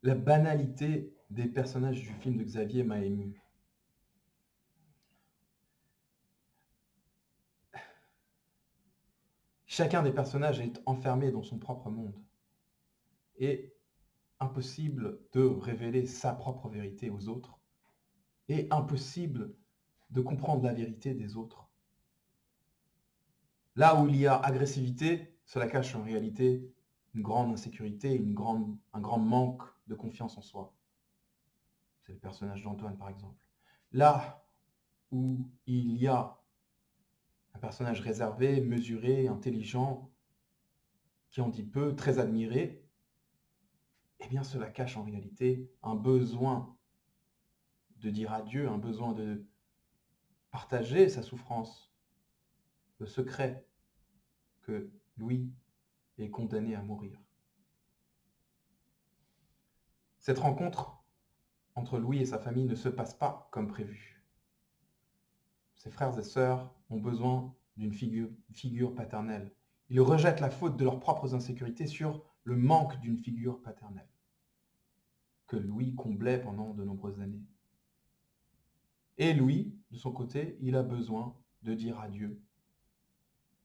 La banalité des personnages du film de Xavier m'a ému. Chacun des personnages est enfermé dans son propre monde. Et impossible de révéler sa propre vérité aux autres. Et impossible de comprendre la vérité des autres. Là où il y a agressivité, cela cache en réalité une grande insécurité, un grand manque de confiance en soi. C'est le personnage d'Antoine, par exemple. Là où il y a un personnage réservé, mesuré, intelligent, qui en dit peu, très admiré, eh bien cela cache en réalité un besoin de dire adieu, un besoin de partager sa souffrance, le secret que Louis est condamné à mourir. Cette rencontre entre Louis et sa famille ne se passe pas comme prévu. Ses frères et sœurs ont besoin d'une figure paternelle. Ils rejettent la faute de leurs propres insécurités sur le manque d'une figure paternelle, que Louis comblait pendant de nombreuses années. Et Louis, de son côté, il a besoin de dire adieu,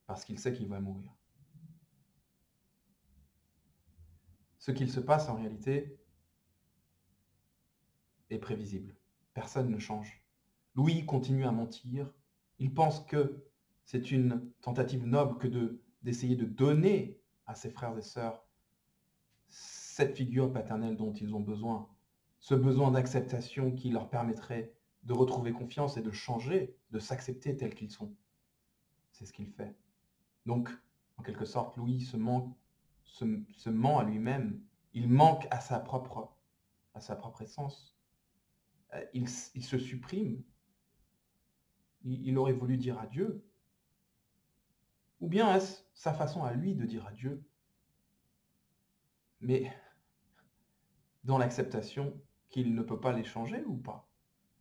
parce qu'il sait qu'il va mourir. Ce qu'il se passe en réalité est prévisible. Personne ne change. Louis continue à mentir. Il pense que c'est une tentative noble que d'essayer de donner à ses frères et sœurs cette figure paternelle dont ils ont besoin, ce besoin d'acceptation qui leur permettrait de retrouver confiance et de changer, de s'accepter tels qu'ils sont. C'est ce qu'il fait. Donc, en quelque sorte, Louis se ment à lui-même. Il manque à sa propre essence. Il se supprime. Il aurait voulu dire adieu. Ou bien est-ce sa façon à lui de dire adieu, mais dans l'acceptation qu'il ne peut pas les changer ou pas?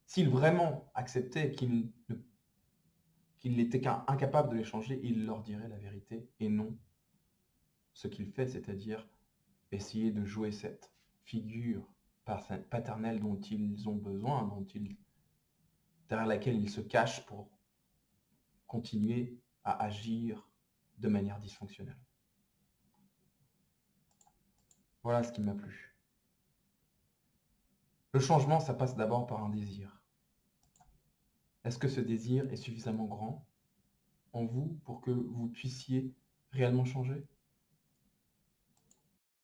S'il vraiment acceptait qu'il était incapable de les changer, il leur dirait la vérité et non ce qu'il fait, c'est-à-dire essayer de jouer cette figure paternelle dont ils ont besoin, derrière laquelle ils se cachent pour continuer à agir de manière dysfonctionnelle. Voilà ce qui m'a plu. Le changement, ça passe d'abord par un désir. Est-ce que ce désir est suffisamment grand en vous pour que vous puissiez réellement changer?